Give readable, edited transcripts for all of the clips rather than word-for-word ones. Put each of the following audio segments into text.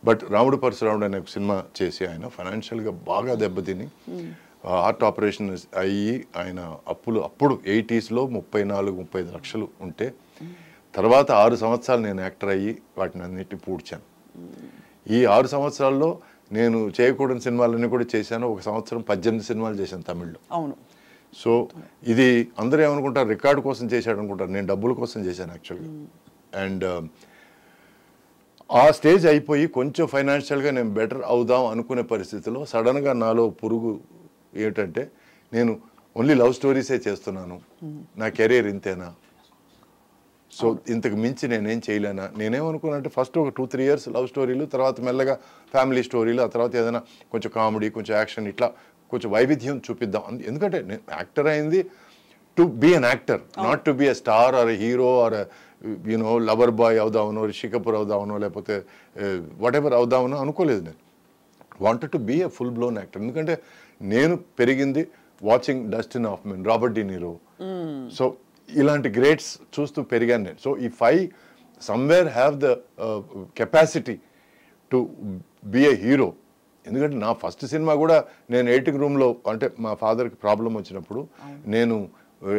But రాముడు పరశురాముడు అనే ఒక సినిమా చేసి ఆయన ఫైనాన్షియల్గా బాగా దెబ్బతిని హార్ట్ ఆపరేషన్ అయ్యి ఆయన అప్పుడు 80sలో 34-35 లక్షలు ఉంటే తర్వాత 6 సంవత్సరాలు నేను యాక్టర్ అయ్యి వాటిని అన్నిటిని పూడ్చాను. ఈ 6 సంవత్సరాల్లో నేను చేయకూడని సినిమాలన్నీ కూడా చేశాను. ఒక సంవత్సరం 18 సినిమాలు చేశాను తమిళ్లో. అవును. సో ఇది అందరూ ఏమనుకుంటారు, రికార్డు కోసం చేశాడు అనుకుంటారు. నేను డబ్బుల కోసం చేశాను యాక్చువల్గా. అండ్ ఆ స్టేజ్ అయిపోయి కొంచెం ఫైనాన్షియల్గా నేను బెటర్ అవుదాం అనుకునే పరిస్థితిలో సడన్గా నాలో పురుగు ఏమిటంటే, నేను ఓన్లీ లవ్ స్టోరీసే చేస్తున్నాను, నా కెరీర్ ఇంతేనా, సో ఇంతకు మించి నేనేం చేయలేనా. నేనేమనుకున్నానంటే ఫస్ట్ ఒక 2-3 years లవ్ స్టోరీలు, తర్వాత మెల్లగా ఫ్యామిలీ స్టోరీలు, ఆ తర్వాత ఏదైనా కొంచెం కామెడీ, కొంచెం యాక్షన్, ఇట్లా కొంచెం వైవిధ్యం చూపిద్దాం. ఎందుకంటే నేను యాక్టర్ అయింది to be an actor, not to be a star or a hero or you know lover boy అవుదామనో, రిషి కపూర్ అవుదామనో, లేకపోతే వాట్ ఎవర్ అవుదామనో అనుకోలేదు. నేను wanted to be a full blown actor. ఎందుకంటే నేను పెరిగింది watching Dustin Hoffman, Robert De Niro, so ఇలాంటి గ్రేట్స్ చూస్తూ పెరిగాను నేను. So if I somewhere have the capacity to be a hero, ఎందుకంటే నా ఫస్ట్ సినిమా కూడా నేను ఎడిటింగ్ రూమ్లో, అంటే మా ఫాదర్కి ప్రాబ్లం వచ్చినప్పుడు నేను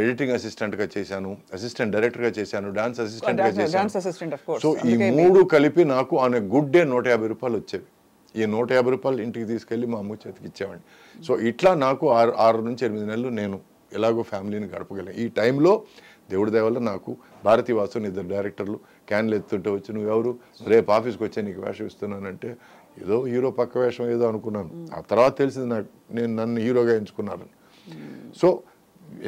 ఎడిటింగ్ అసిస్టెంట్గా చేశాను, అసిస్టెంట్ డైరెక్టర్గా చేశాను, డాన్స్ అసిస్టెంట్గా చేశాను. సో ఈ 3 కలిపి నాకు ఆన్ ఎ గుడ్ డే 150 రూపాయలు వచ్చేవి. ఈ 150 రూపాయలు ఇంటికి తీసుకెళ్ళి మా అమ్మ చేతికి ఇచ్చేవాడిని. సో ఇట్లా నాకు 6 నుంచి 8 నెలలు నేను ఎలాగో ఫ్యామిలీని గడపగలను. ఈ టైంలో దేవుడి దయ వల్ల నాకు భారతీ వాసు, 2 డైరెక్టర్లు క్యాన్లు ఎత్తుంటే వచ్చి, నువ్వెవరు, రేపు ఆఫీస్కి వచ్చే నీకు వేషం ఇస్తున్నానంటే ఏదో హీరో పక్క వేషం ఏదో అనుకున్నాను. ఆ తర్వాత తెలిసింది నాకు నన్ను హీరోగా ఎంచుకున్నారని. సో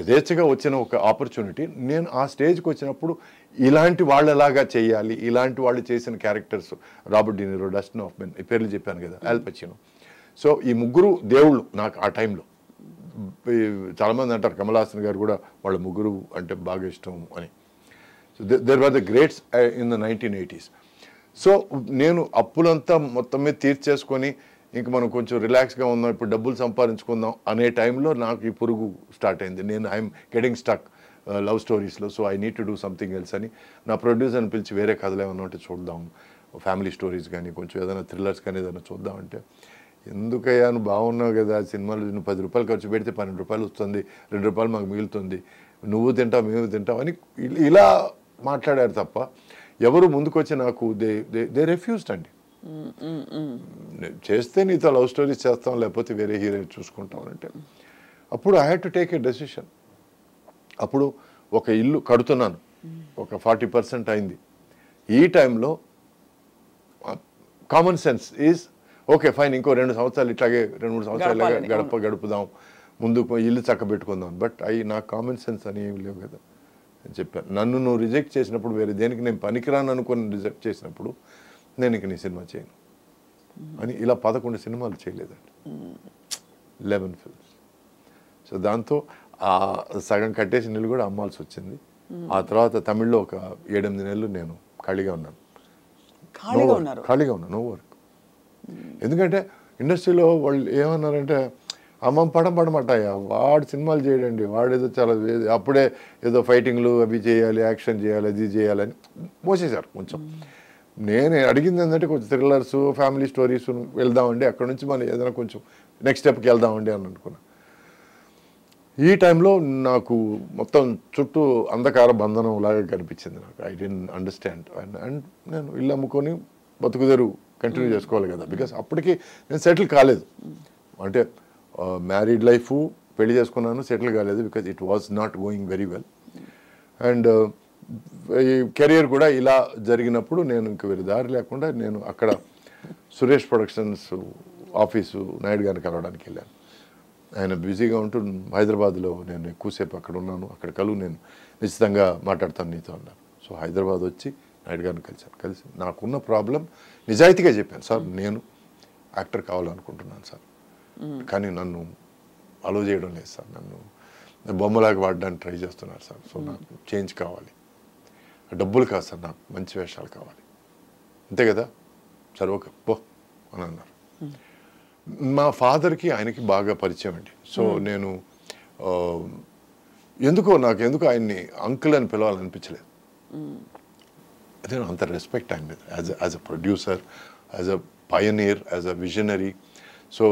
యథేచ్ఛగా వచ్చిన ఒక ఆపర్చునిటీ. నేను ఆ స్టేజ్కి వచ్చినప్పుడు ఇలాంటి వాళ్ళలాగా చేయాలి, ఇలాంటి వాళ్ళు చేసిన characters, Robert De Niro, Dustin Hoffman, ఈ పేర్లు చెప్పాను కదా, ఆల్ పచినో. సో ఈ 3 దేవుళ్ళు నాకు ఆ టైంలో. చాలామంది అంటారు కమల్ హాసన్ గారు కూడా వాళ్ళ 3 అంటే బాగా ఇష్టం అని. So there were the greats in the 1980s. So నేను అప్పులంతా మొత్తం మీద తీర్చేసుకొని ఇంక మనం కొంచెం రిలాక్స్గా ఉందాం, ఇప్పుడు డబ్బులు సంపాదించుకుందాం అనే టైంలో నాకు ఈ పురుగు స్టార్ట్ అయింది. నేను ఐఎమ్ గెటింగ్ స్టక్ లవ్ స్టోరీస్లో, so I need to do something else అని నా ప్రొడ్యూసర్ని పిలిచి వేరే కథలు ఏమన్నా ఉంటే చూద్దాం, ఫ్యామిలీ స్టోరీస్ కానీ కొంచెం ఏదైనా థ్రిల్లర్స్ కానీ ఏదైనా చూద్దామంటే, ఎందుకయ్యా నువ్వు బాగున్నావు కదా, సినిమాలు నువ్వు 10 రూపాయలు ఖర్చు పెడితే 12 రూపాయలు వస్తుంది, 2 రూపాయలు మాకు మిగులుతుంది, నువ్వు తింటావు మేము తింటావు అని ఇలా మాట్లాడారు తప్ప ఎవరు ముందుకొచ్చి నాకు దే రెఫ్యూజ్డ్ అండి. చేస్తే నీతో లవ్ స్టోరీస్ చేస్తాం, లేకపోతే వేరే హీరోయిన్ చూసుకుంటాం అంటే, అప్పుడు I had to take a decision. అప్పుడు ఒక ఇల్లు కడుతున్నాను, ఒక 40% అయింది. ఈ టైంలో common sense is okay fine, ఇంకో 2 సంవత్సరాలు ఇట్లాగే 2-3 సంవత్సరాలు గడుపుదాం, ముందుకు ఇల్లు చక్కబెట్టుకుందాం. బట్ నాకు కామన్ సెన్స్ అని ఏమి లేవు కదా అని చెప్పాను. నన్ను నువ్వు రిజెక్ట్ చేసినప్పుడు, వేరే దేనికి నేను పనికిరాను అనుకుని రిజెక్ట్ చేసినప్పుడు, నేను ఇంక నీ సినిమా చేయను అని ఇలా 11 సినిమాలు చేయలేదండి, 11 ఫిల్మ్స్. సో దాంతో ఆ సగం కట్టేసి నీళ్ళు కూడా అమ్మాల్సి వచ్చింది. ఆ తర్వాత తమిళ్లో ఒక 7-8 నెలలు నేను ఖాళీగా ఉన్నాను. No work. ఎందుకంటే ఇండస్ట్రీలో వాళ్ళు ఏమన్నారంటే, అమ్మ పడమటాయా వాడు సినిమాలు చేయడండి, వాడేదో చాలా అప్పుడే ఏదో ఫైటింగ్లు అవి చేయాలి, యాక్షన్ చేయాలి, అది చేయాలని మోసేశారు కొంచెం. నేను అడిగింది ఏంటంటే కొంచెం థ్రిల్లర్స్, ఫ్యామిలీ స్టోరీస్ వెళ్దామండి, అక్కడ నుంచి మనం ఏదైనా కొంచెం నెక్స్ట్ స్టెప్కి వెళ్దామండి అని అనుకున్నాను. ఈ టైంలో నాకు మొత్తం చుట్టూ అంధకార బంధనం లాగా కనిపించింది. నాకు ఐ డెంట్ అండర్స్టాండ్. అండ్ నేను ఇల్లు అమ్ముకొని బతుకుదెరు కంటిన్యూ చేసుకోవాలి కదా, బికాస్ అప్పటికి నేను సెటిల్ కాలేదు. అంటే మ్యారీడ్ లైఫ్, పెళ్లి చేసుకున్నాను, సెటిల్ కాలేదు, because it was not going very well. And ఈ కెరియర్ కూడా ఇలా జరిగినప్పుడు నేను ఇంక వేరే దారి లేకుండా నేను అక్కడ సురేష్ ప్రొడక్షన్స్ ఆఫీసు నాయుడు గారిని కలవడానికి వెళ్ళాను. ఆయన బిజీగా ఉంటూ హైదరాబాద్లో నేను ఎక్కువసేపు అక్కడ ఉన్నాను, అక్కడ కలువు, నేను నిశ్చితంగా మాట్లాడతాను నీతో అన్నారు. సో హైదరాబాద్ వచ్చి నాయుడు గారిని కలిసి నాకున్న ప్రాబ్లం నిజాయితీగా చెప్పాను. సార్ నేను యాక్టర్ కావాలనుకుంటున్నాను సార్, కానీ నన్ను అలో చేయడం లేదు సార్, నన్ను బొమ్మలాగా వాడడానికి ట్రై చేస్తున్నారు సార్, సో నాకు చేంజ్ కావాలి, డబ్బులు కాదు సార్, నాకు మంచి వేషాలు కావాలి, అంతే కదా సార్, ఓకే పో అని అన్నారు. మా ఫాదర్కి ఆయనకి బాగా పరిచయం అండి. సో నేను ఎందుకు ఆయన్ని అంకుల్ అని పిలవాలనిపించలేదు. అదే అంత రెస్పెక్ట్ ఆయన మీద as a producer, as a Pioneer, as a visionary. So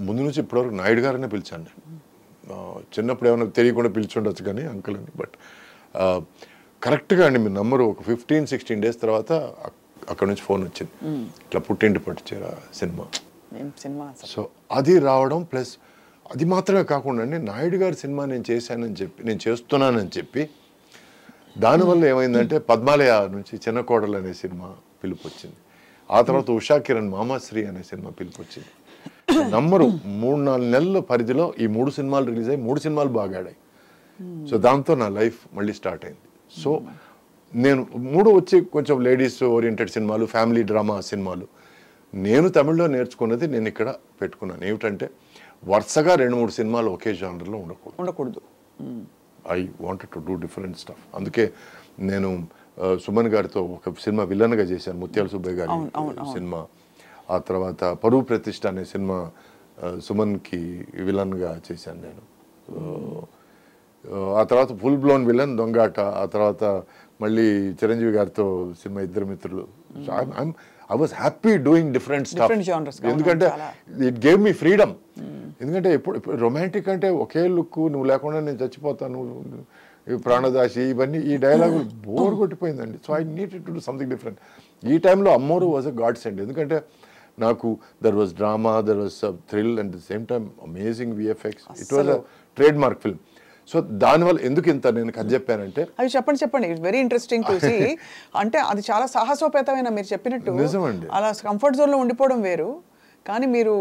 ముందు నుంచి ఇప్పటివరకు నాయుడు గారనే పిలిచాను నేను. చిన్నప్పుడు ఏమైనా తెలియకుండా పిలిచుండొచ్చు కానీ అంకుల్ అని. బట్ కరెక్ట్గా అండి, మీ నంబరు ఒక 15-16 days తర్వాత అక్కడ నుంచి ఫోన్ వచ్చింది, ఇట్లా పుట్టింటి పట్టుచీర సినిమా. సో అది రావడం, ప్లస్ అది మాత్రమే కాకుండా అండి, నాయుడు గారి సినిమా నేను చేశానని చెప్పి, నేను చేస్తున్నానని చెప్పి, దానివల్ల ఏమైందంటే పద్మాలయ నుంచి చిన్న కోడలు అనే సినిమా పిలుపు వచ్చింది. ఆ తర్వాత ఉషా కిరణ్ మామాశ్రీ అనే సినిమా పిలుపు వచ్చింది. నంబరు 3-4 నెలల పరిధిలో ఈ 3 సినిమాలు రిలీజ్ అయ్యి 3 సినిమాలు బాగా ఆడాయి. సో దాంతో నా లైఫ్ మళ్ళీ స్టార్ట్ అయింది. సో నేను 3 వచ్చి కొంచెం లేడీస్ ఓరియంటెడ్ సినిమాలు, ఫ్యామిలీ డ్రామా సినిమాలు. నేను తమిళ్లో నేర్చుకున్నది నేను ఇక్కడ పెట్టుకున్నాను. ఏమిటంటే వరుసగా 2-3 సినిమాలు ఒకే జానర్లో ఉండకూడదు. I wanted to do different stuff. అందుకే నేను సుమన్ గారితో ఒక సినిమా విలన్గా చేశాను, ముత్యాల సుబ్బయ్య గారి సినిమా. ఆ తర్వాత పరువు ప్రతిష్ట అనే సినిమా సుమన్కి విలన్గా చేశాను నేను. ఆ తర్వాత ఫుల్ బ్లోన్ విలన్ దొంగాట. ఆ తర్వాత మళ్ళీ చిరంజీవి గారితో సినిమా ఇద్దరు మిత్రులు. I was happy doing different stuff, ఎందుకంటే ఇట్ గేవ్ మీ ఫ్రీడమ్. ఎందుకంటే ఇప్పుడు రొమాంటిక్ అంటే ఒకే లుక్, నువ్వు లేకుండా నేను చచ్చిపోతాను, ప్రాణదాసి, ఇవన్నీ ఈ డైలాగులు బోర్ కొట్టిపోయిందండి. So I needed to do something different. ఈ టైంలో Ammoru was a godsend. ఎందుకంటే నాకు there was drama, there was thrill, and the same time amazing VFX. It was a trademark film. So దానివల్ల ఎందుకు ఇంత నేను కథ చెప్పానంటే, అవి చెప్పండి, it's very interesting to see. అంటే అది చాలా సాహసోపేతమైన, మీరు చెప్పినట్టు నిజమండి. అలా కంఫర్ట్ జోన్లో ఉండిపోవడం వేరు, కానీ మీరు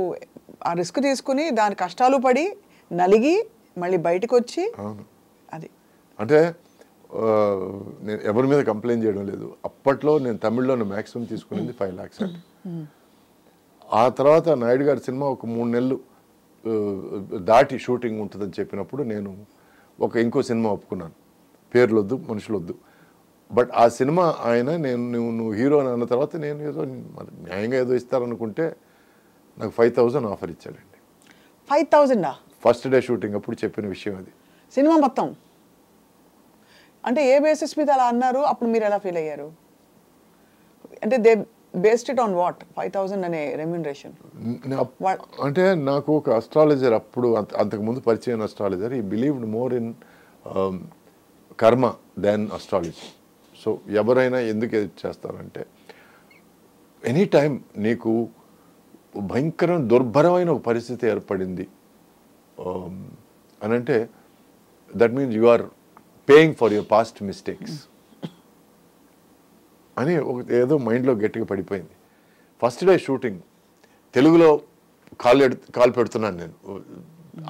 ఆ రిస్క్ తీసుకుని దాని కష్టాలు పడి నలిగి మళ్ళీ బయటకు వచ్చి, అది అంటే నేను ఎవరి మీద కంప్లైంట్ చేయడం లేదు. అప్పట్లో నేను తమిళ్లో మ్యాక్సిమం తీసుకునేది 5 lakhs అండి. ఆ తర్వాత నాయుడు గారి సినిమా ఒక 3 నెలలు దాటి షూటింగ్ ఉంటుందని చెప్పినప్పుడు నేను ఇంకో సినిమా ఒప్పుకున్నాను. పేర్లు వద్దు, మనుషులు వద్దు. బట్ ఆ సినిమా ఆయన నువ్వు హీరో అన్న తర్వాత నేను ఏదో న్యాయంగా ఏదో ఇస్తారనుకుంటే నాకు 5,000 ఆఫర్ ఇచ్చాడండి. 5,000 ఫస్ట్ డే షూటింగ్ అప్పుడు చెప్పిన విషయం అది. సినిమా మొత్తం అంటే ఏ బేసిస్ మీద అలా అన్నారు? అప్పుడు మీరు ఎలా ఫీల్ అయ్యారు? అంటే they based it on what? 5,000 అనే రెమ్యూనరేషన్. అంటే నాకు ఒక అస్ట్రాలజర్, అప్పుడు అంతకుముందు పరిచయం అస్ట్రాలజర్, ఈ believed more in karma then astrology. So ఎవరైనా ఎందుకు చేస్తారంటే, ఎనీ టైం నీకు భయంకరం దుర్భరమైన ఒక పరిస్థితి ఏర్పడింది అని అంటే, that means you are paying for your past mistakes అని ఏదో మైండ్లో గట్టిగా పడిపోయింది. ఫస్ట్ డే షూటింగ్ తెలుగులో కాల్ పెడుతున్నాను నేను.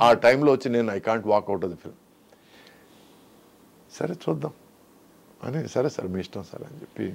ఆ టైంలో వచ్చి నేను I can't walk out of the film. సరే చూద్దాం అని, సరే సార్ మీ ఇష్టం సార్ అని చెప్పి